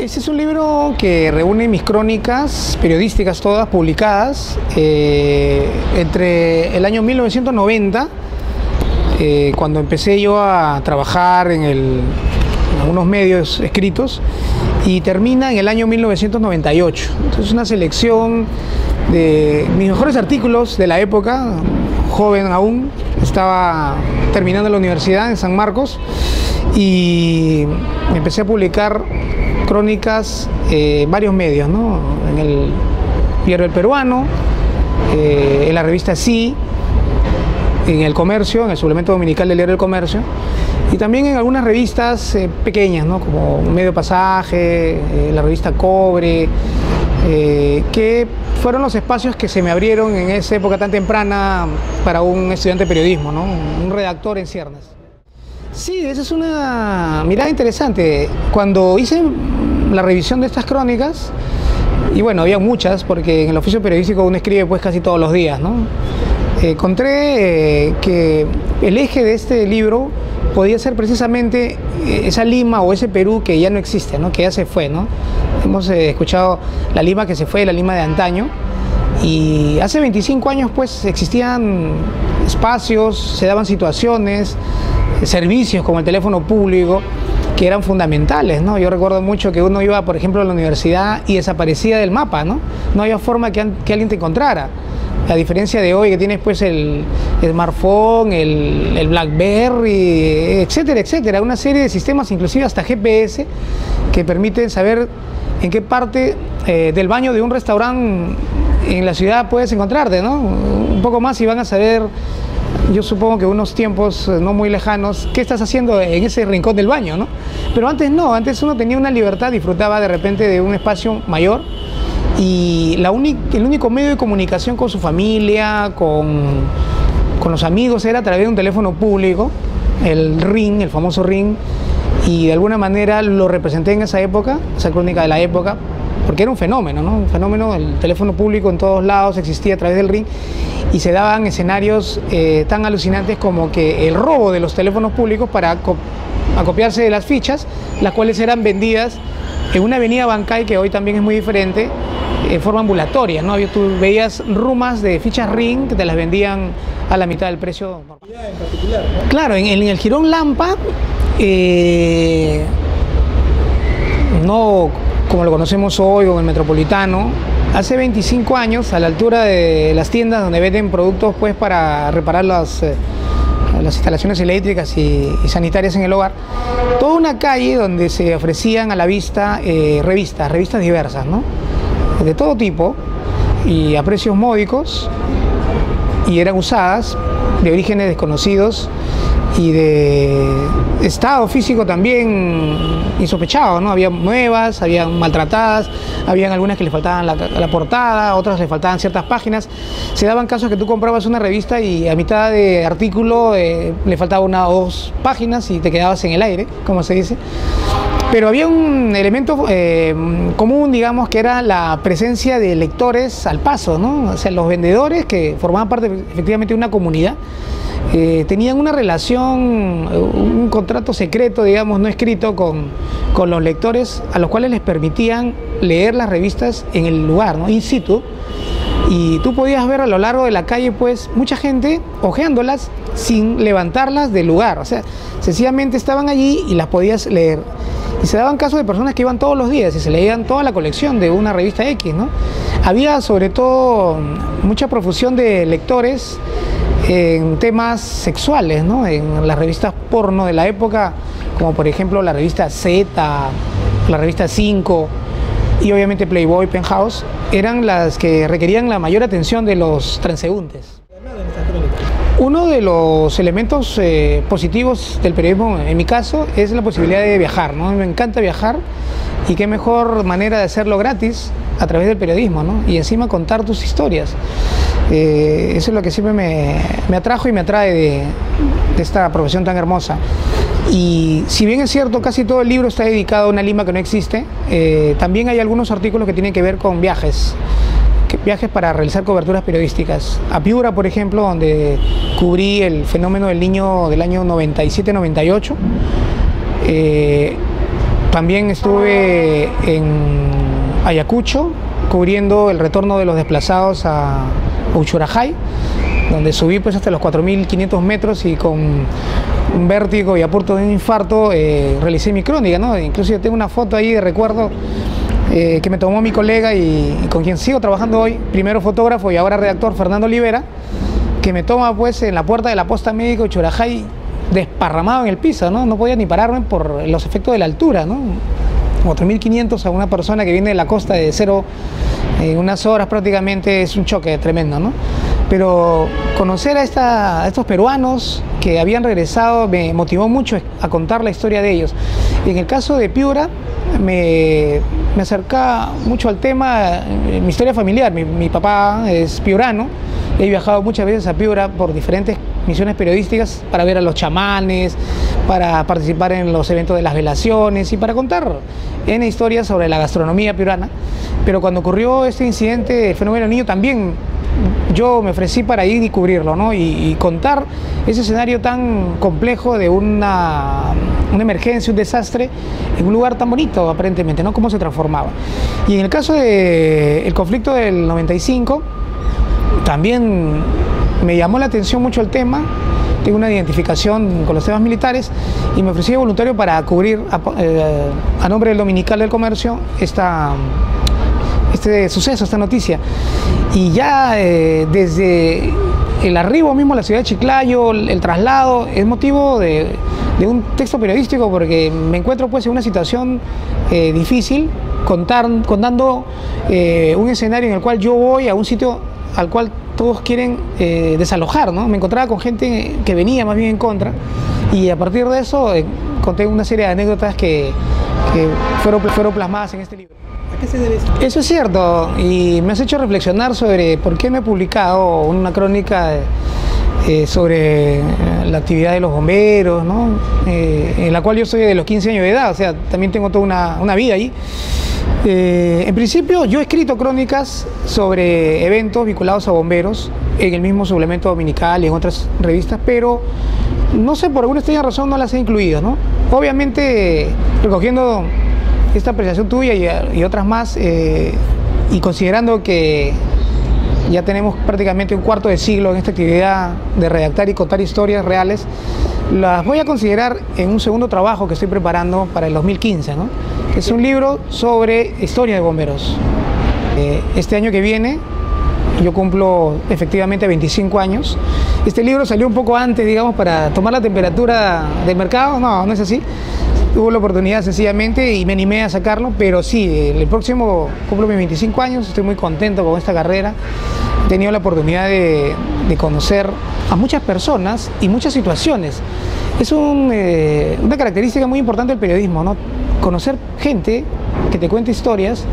Este es un libro que reúne mis crónicas periodísticas todas publicadas entre el año 1990, cuando empecé yo a trabajar en algunos medios escritos, y termina en el año 1998. Entonces, una selección de mis mejores artículos de la época, joven aún, estaba terminando la universidad en San Marcos y empecé a publicar crónicas en varios medios, ¿no? En el Diario El Peruano, en la revista Sí, en El Comercio, en el suplemento dominical del Diario El Comercio, y también en algunas revistas pequeñas, ¿no? Como Medio Pasaje, la revista Cobre, que fueron los espacios que se me abrieron en esa época tan temprana para un estudiante de periodismo, ¿no? Un redactor en ciernes. Sí, esa es una mirada interesante. Cuando hice la revisión de estas crónicas, y bueno, había muchas, porque en el oficio periodístico uno escribe pues casi todos los días, ¿no? Encontré que el eje de este libro podía ser precisamente esa Lima o ese Perú que ya no existe, ¿no? Que ya se fue, ¿no? Hemos escuchado la Lima que se fue, la Lima de antaño, y hace 25 años pues existían espacios, se daban situaciones, servicios como el teléfono público que eran fundamentales, ¿no? Yo recuerdo mucho que uno iba, por ejemplo, a la universidad y desaparecía del mapa, ¿no? No había forma que alguien te encontrara. A diferencia de hoy, que tienes pues el smartphone, el BlackBerry, etcétera, etcétera. Una serie de sistemas, inclusive hasta GPS, que permiten saber en qué parte del baño de un restaurante en la ciudad puedes encontrarte, ¿no? Un poco más y van a saber, yo supongo que unos tiempos no muy lejanos, qué estás haciendo en ese rincón del baño, ¿no? Pero antes no, antes uno tenía una libertad, disfrutaba de repente de un espacio mayor, y el único medio de comunicación con su familia, con los amigos, era a través de un teléfono público, el RING, el famoso RING, y de alguna manera lo representé en esa época, esa crónica de la época, porque era un fenómeno, ¿no? Un fenómeno, el teléfono público en todos lados existía a través del RING, y se daban escenarios tan alucinantes como que el robo de los teléfonos públicos para acopiarse de las fichas, las cuales eran vendidas en una avenida Bancay, que hoy también es muy diferente, en forma ambulatoria, ¿no? Tú veías rumas de fichas RING que te las vendían a la mitad del precio normal. En particular, ¿no? Claro, en el Jirón Lampa, no como lo conocemos hoy o en el Metropolitano, hace 25 años, a la altura de las tiendas donde venden productos pues para reparar las instalaciones eléctricas y sanitarias en el hogar, toda una calle donde se ofrecían a la vista revistas diversas, ¿no? De todo tipo y a precios módicos, y eran usadas, de orígenes desconocidos y de estado físico también insospechado, ¿no? Había nuevas, había maltratadas, habían algunas que le faltaban la portada, otras le faltaban ciertas páginas. Se daban casos que tú comprabas una revista y a mitad de artículo le faltaba una o dos páginas y te quedabas en el aire, como se dice. Pero había un elemento común, digamos, que era la presencia de lectores al paso, ¿no? O sea, los vendedores, que formaban parte efectivamente de una comunidad, tenían una relación, un contrato secreto, digamos, no escrito con los lectores, a los cuales les permitían leer las revistas en el lugar, ¿no? In situ. Y tú podías ver a lo largo de la calle, pues, mucha gente hojeándolas sin levantarlas del lugar. O sea, sencillamente estaban allí y las podías leer. Y se daban casos de personas que iban todos los días y se leían toda la colección de una revista X, ¿no? Había sobre todo mucha profusión de lectores en temas sexuales, ¿no? En las revistas porno de la época, como por ejemplo la revista Z, la revista 5 y obviamente Playboy, Penthouse, eran las que requerían la mayor atención de los transeúntes. Uno de los elementos positivos del periodismo, en mi caso, es la posibilidad de viajar, ¿no? Me encanta viajar, y qué mejor manera de hacerlo gratis a través del periodismo, ¿no? Y encima contar tus historias. Eso es lo que siempre me atrajo y me atrae de esta profesión tan hermosa. Y si bien es cierto, casi todo el libro está dedicado a una Lima que no existe, también hay algunos artículos que tienen que ver con viajes para realizar coberturas periodísticas. A Piura, por ejemplo, donde cubrí el fenómeno del Niño del año 97-98, También estuve en Ayacucho cubriendo el retorno de los desplazados a Uchurajay, donde subí pues hasta los 4.500 metros y con un vértigo y a punto de un infarto realicé mi crónica, ¿no? Incluso yo tengo una foto ahí de recuerdo que me tomó mi colega y con quien sigo trabajando hoy, primero fotógrafo y ahora redactor, Fernando Olivera, que me toma pues en la puerta de la posta médica Uchurajay desparramado en el piso, ¿no? No podía ni pararme por los efectos de la altura, ¿no? 4.500 a una persona que viene de la costa de cero en unas horas prácticamente es un choque tremendo, ¿no? Pero conocer a estos peruanos que habían regresado me motivó mucho a contar la historia de ellos. Y en el caso de Piura me acerca mucho al tema, mi historia familiar. Mi papá es piurano, he viajado muchas veces a Piura por diferentes misiones periodísticas para ver a los chamanes, para participar en los eventos de las velaciones y para contar N historias sobre la gastronomía piurana. Pero cuando ocurrió este incidente, el fenómeno del Niño, también yo me ofrecí para ir y cubrirlo, ¿no? Y contar ese escenario tan complejo de una emergencia, un desastre, en un lugar tan bonito aparentemente, ¿no? Cómo se transformaba. Y en el caso del conflicto del 95, también me llamó la atención mucho el tema. Tengo una identificación con los temas militares y me ofrecí voluntario para cubrir a nombre del Dominical del Comercio este suceso, esta noticia. Y ya desde el arribo mismo a la ciudad de Chiclayo, el traslado, es motivo de un texto periodístico, porque me encuentro pues en una situación difícil, contando un escenario en el cual yo voy a un sitio al cual todos quieren desalojar, ¿no? Me encontraba con gente que venía más bien en contra, y a partir de eso conté una serie de anécdotas que fueron plasmadas en este libro. ¿A qué se debe eso? Eso es cierto, y me has hecho reflexionar sobre por qué no he publicado una crónica sobre la actividad de los bomberos, ¿no? En la cual yo soy de los 15 años de edad, o sea, también tengo toda una vida ahí. En principio yo he escrito crónicas sobre eventos vinculados a bomberos en el mismo suplemento dominical y en otras revistas, pero no sé, por alguna extraña razón no las he incluido, ¿no? Obviamente recogiendo esta apreciación tuya y otras más, y considerando que ya tenemos prácticamente un cuarto de siglo en esta actividad de redactar y contar historias reales, las voy a considerar en un segundo trabajo que estoy preparando para el 2015, ¿no? Es un libro sobre historia de bomberos. Este año que viene yo cumplo efectivamente 25 años. Este libro salió un poco antes, digamos, para tomar la temperatura del mercado. No es así. Tuve la oportunidad sencillamente y me animé a sacarlo, pero sí, el próximo cumplo mis 25 años, estoy muy contento con esta carrera. He tenido la oportunidad de conocer a muchas personas y muchas situaciones. Es una característica muy importante del periodismo, ¿no? Conocer gente que te cuenta historias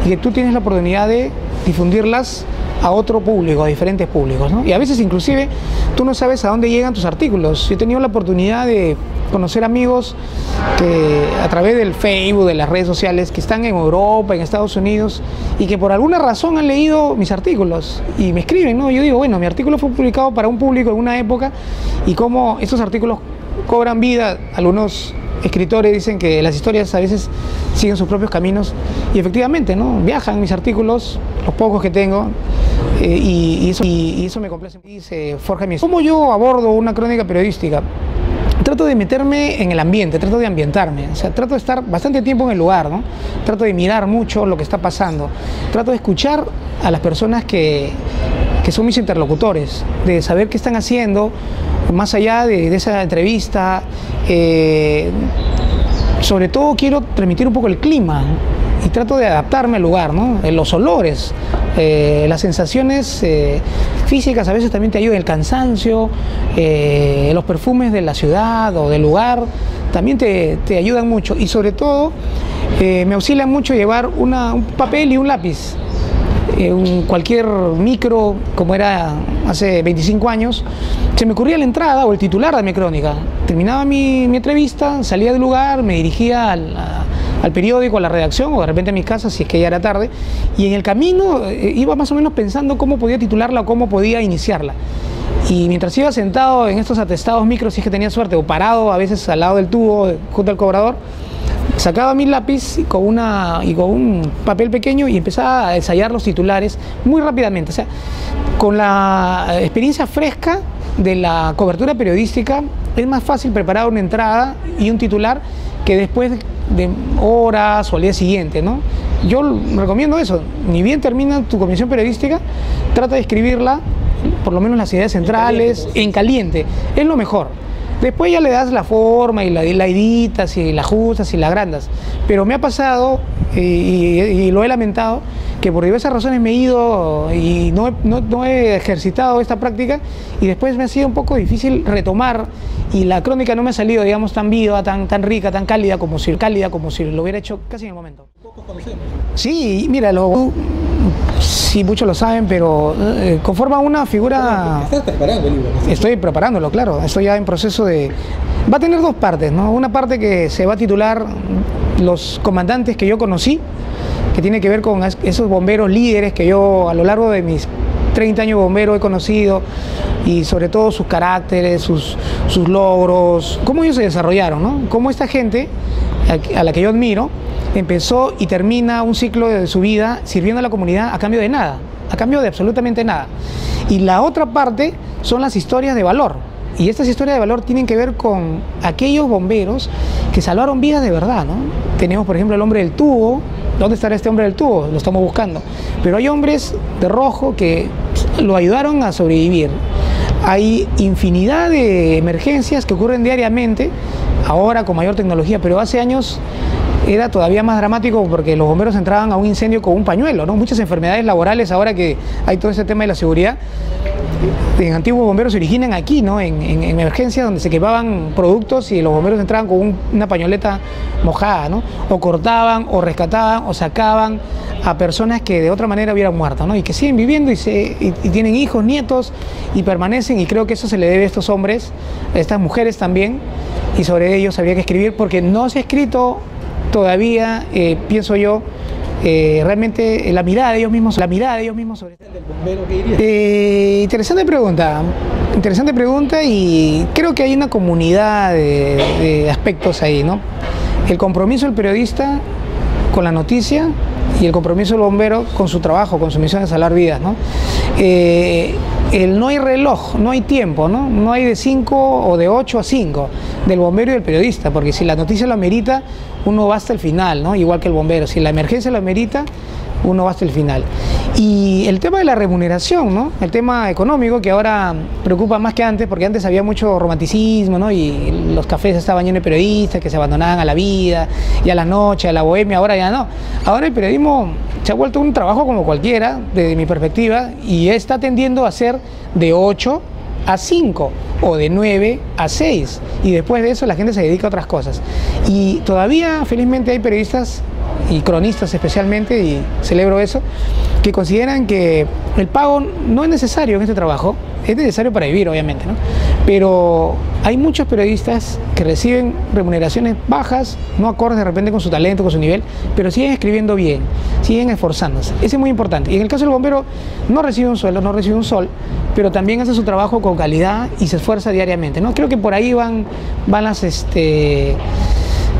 y que tú tienes la oportunidad de difundirlas a otro público, a diferentes públicos, ¿no? Y a veces inclusive tú no sabes a dónde llegan tus artículos. Yo he tenido la oportunidad de conocer amigos que a través del Facebook, de las redes sociales, que están en Europa, en Estados Unidos, y que por alguna razón han leído mis artículos y me escriben, ¿no? Yo digo, bueno, mi artículo fue publicado para un público en una época, y cómo estos artículos cobran vida. Algunos escritores dicen que las historias a veces siguen sus propios caminos, y efectivamente, ¿no? Viajan mis artículos, los pocos que tengo, y eso me complace y se forja mi... ¿Cómo yo abordo una crónica periodística? Trato de meterme en el ambiente, trato de ambientarme, o sea, trato de estar bastante tiempo en el lugar, ¿no? Trato de mirar mucho lo que está pasando, trato de escuchar a las personas que son mis interlocutores, de saber qué están haciendo, más allá de esa entrevista. Sobre todo quiero transmitir un poco el clima y trato de adaptarme al lugar, ¿no? Los olores, las sensaciones físicas a veces también te ayudan, el cansancio, los perfumes de la ciudad o del lugar también te ayudan mucho, y sobre todo me auxilia mucho llevar un papel y un lápiz. Cualquier micro, como era hace 25 años, se me ocurría la entrada o el titular de mi crónica. Terminaba mi entrevista, salía del lugar, me dirigía al periódico, a la redacción, o de repente a mi casa si es que ya era tarde, y en el camino iba más o menos pensando cómo podía titularla o cómo podía iniciarla. Y mientras iba sentado en estos atestados micros, si es que tenía suerte, o parado a veces al lado del tubo junto al cobrador, sacaba mi lápiz y con un papel pequeño y empezaba a ensayar los titulares muy rápidamente. O sea, con la experiencia fresca de la cobertura periodística es más fácil preparar una entrada y un titular que después de horas o al día siguiente, ¿no? Yo recomiendo eso, ni bien termina tu comisión periodística, trata de escribirla, por lo menos las ideas centrales, en caliente, es lo mejor. Después ya le das la forma y la editas y la ajustas y la agrandas. Pero me ha pasado, y lo he lamentado, que por diversas razones me he ido y no he ejercitado esta práctica y después me ha sido un poco difícil retomar y la crónica no me ha salido, digamos, tan viva, tan rica, tan cálida como si lo hubiera hecho casi en el momento. Pocos conocemos. Sí, mira, sí, muchos lo saben, pero conforma una figura... ¿Estás preparando el libro? Estoy preparándolo, claro. Estoy ya en proceso de... Va a tener dos partes, ¿no? Una parte que se va a titular Los comandantes que yo conocí, que tiene que ver con esos bomberos líderes que yo a lo largo de mis 30 años bombero he conocido, y sobre todo sus caracteres, sus logros, cómo ellos se desarrollaron, ¿no? Cómo esta gente, a la que yo admiro, empezó y termina un ciclo de su vida sirviendo a la comunidad a cambio de nada, a cambio de absolutamente nada. Y la otra parte son las historias de valor. Y estas historias de valor tienen que ver con aquellos bomberos que salvaron vidas de verdad, ¿no? Tenemos, por ejemplo, el hombre del tubo. ¿Dónde estará este hombre del tubo? Lo estamos buscando. Pero hay hombres de rojo que lo ayudaron a sobrevivir. Hay infinidad de emergencias que ocurren diariamente, ahora con mayor tecnología, pero hace años era todavía más dramático porque los bomberos entraban a un incendio con un pañuelo, ¿no? Muchas enfermedades laborales, ahora que hay todo ese tema de la seguridad, en antiguos bomberos se originan aquí, ¿no? En emergencias donde se quemaban productos y los bomberos entraban con una pañoleta mojada, ¿no? O cortaban, o rescataban, o sacaban a personas que de otra manera hubieran muerto, ¿no? Y que siguen viviendo y tienen hijos, nietos, y permanecen, y creo que eso se le debe a estos hombres, a estas mujeres también, y sobre ellos habría que escribir porque no se ha escrito todavía, pienso yo, realmente la mirada de ellos mismos sobre ¿Del bombero qué dirías? interesante pregunta, y creo que hay una comunidad de aspectos ahí, ¿no? El compromiso del periodista con la noticia y el compromiso del bombero con su trabajo, con su misión de salvar vidas, ¿no? No hay reloj, no hay tiempo, ¿no? No hay de 5 o de 8 a 5 del bombero y del periodista, porque si la noticia lo amerita, uno va hasta el final, ¿no? Igual que el bombero. Si la emergencia lo amerita, uno va hasta el final. Y el tema de la remuneración, ¿no? El tema económico, que ahora preocupa más que antes, porque antes había mucho romanticismo, ¿no? Y los cafés estaban llenos de periodistas que se abandonaban a la vida y a la noche, a la bohemia. Ahora ya no. Ahora el periodismo se ha vuelto un trabajo como cualquiera, desde mi perspectiva, y está tendiendo a ser de 8 a 5 o de 9 a 6, y después de eso la gente se dedica a otras cosas. Y todavía felizmente hay periodistas y cronistas especialmente, y celebro eso, que consideran que el pago no es necesario en este trabajo, es necesario para vivir obviamente, ¿no? Pero hay muchos periodistas que reciben remuneraciones bajas, no acordes de repente con su talento, con su nivel, pero siguen escribiendo bien, siguen esforzándose. Eso es muy importante. Y en el caso del bombero no recibe un sueldo, no recibe un sol, pero también hace su trabajo con calidad y se esfuerza diariamente, ¿no? Creo que por ahí van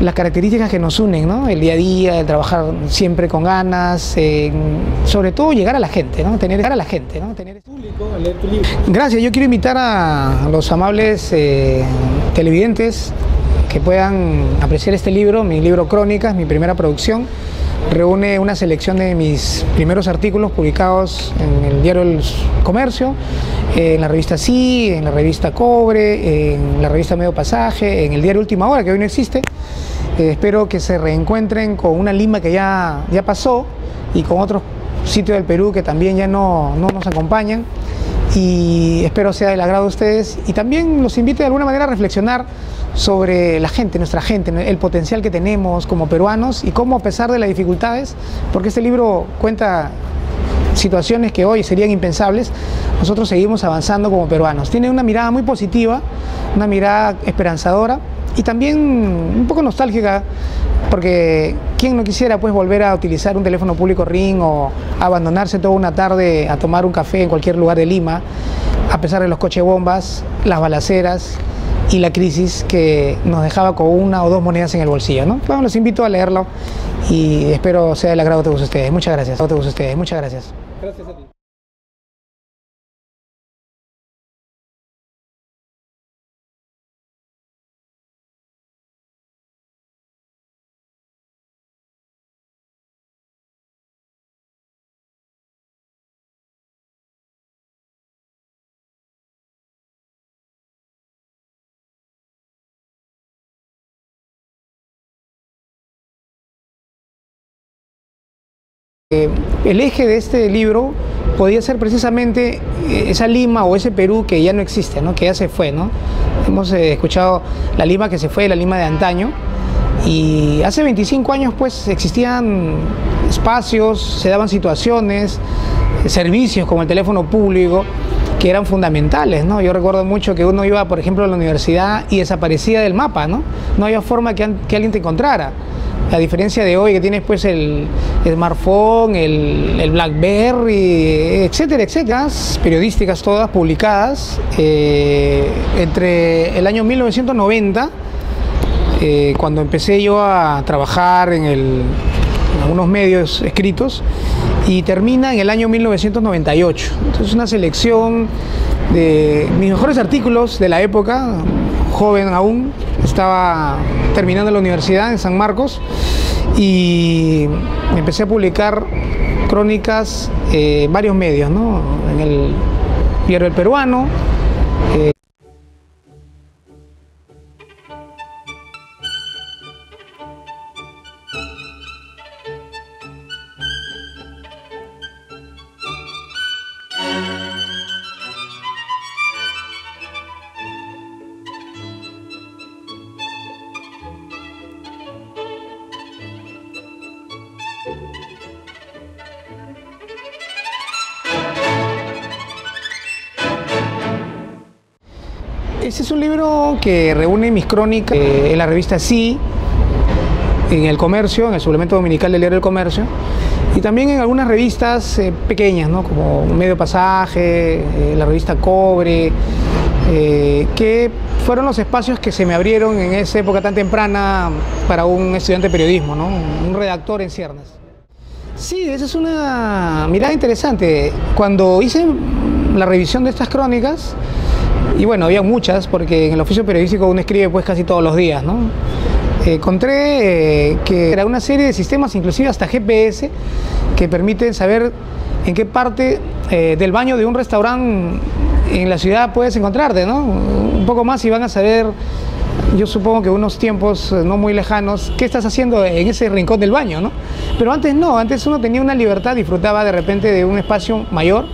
las características que nos unen, ¿no? El día a día, el trabajar siempre con ganas, sobre todo llegar a la gente, ¿no? Llegar a la gente, ¿no? Público a leer tu libro. Gracias, yo quiero invitar a los amables televidentes que puedan apreciar este libro, mi libro Crónicas, mi primera producción. Reúne una selección de mis primeros artículos publicados en el diario El Comercio, en la revista Sí, en la revista Cobre, en la revista Medio Pasaje, en el diario Última Hora, que hoy no existe. Espero que se reencuentren con una Lima que ya pasó, y con otros sitios del Perú que también ya no nos acompañan, y espero sea del agrado de ustedes, y también los invite de alguna manera a reflexionar sobre la gente, nuestra gente, el potencial que tenemos como peruanos, y cómo, a pesar de las dificultades, porque este libro cuenta situaciones que hoy serían impensables, nosotros seguimos avanzando como peruanos. Tiene una mirada muy positiva, una mirada esperanzadora y también un poco nostálgica, porque ¿quién no quisiera pues volver a utilizar un teléfono público Ring o abandonarse toda una tarde a tomar un café en cualquier lugar de Lima, a pesar de los coches bombas, las balaceras, y la crisis que nos dejaba con una o dos monedas en el bolsillo, ¿no? Bueno, los invito a leerlo y espero sea del agrado de todos ustedes. Muchas gracias. Muchas gracias. Gracias a ti. El eje de este libro podía ser precisamente esa Lima o ese Perú que ya no existe, ¿no? Que ya se fue, ¿no? Hemos escuchado la Lima que se fue, la Lima de antaño, y hace 25 años pues existían espacios, se daban situaciones, servicios como el teléfono público que eran fundamentales, ¿no? Yo recuerdo mucho que uno iba, por ejemplo, a la universidad y desaparecía del mapa, ¿no? No había forma que alguien te encontrara. A diferencia de hoy que tienes pues el smartphone, el BlackBerry, etcétera, etcétera, periodísticas todas publicadas entre el año 1990, cuando empecé yo a trabajar en algunos medios escritos, y termina en el año 1998. Entonces una selección de mis mejores artículos de la época, joven aún, estaba terminando la universidad en San Marcos y empecé a publicar crónicas en varios medios, ¿no? En el Diario El Peruano. Este es un libro que reúne mis crónicas en la revista Sí, en El Comercio, en el suplemento dominical del Diario El Comercio, y también en algunas revistas pequeñas, ¿no? Como Medio Pasaje, la revista Cobre, que fueron los espacios que se me abrieron en esa época tan temprana para un estudiante de periodismo, ¿no? Un redactor en ciernes. Sí, esa es una mirada interesante. Cuando hice la revisión de estas crónicas, y bueno, había muchas, porque en el oficio periodístico uno escribe pues casi todos los días, ¿no? Encontré que era una serie de sistemas, inclusive hasta GPS, que permiten saber en qué parte del baño de un restaurante en la ciudad puedes encontrarte, ¿no? Un poco más y van a saber, yo supongo que unos tiempos no muy lejanos, qué estás haciendo en ese rincón del baño, ¿no? Pero antes no, antes uno tenía una libertad, disfrutaba de repente de un espacio mayor,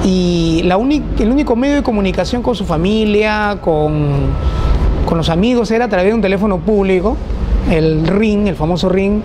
y el único medio de comunicación con su familia, con los amigos, era a través de un teléfono público, el ring, el famoso ring,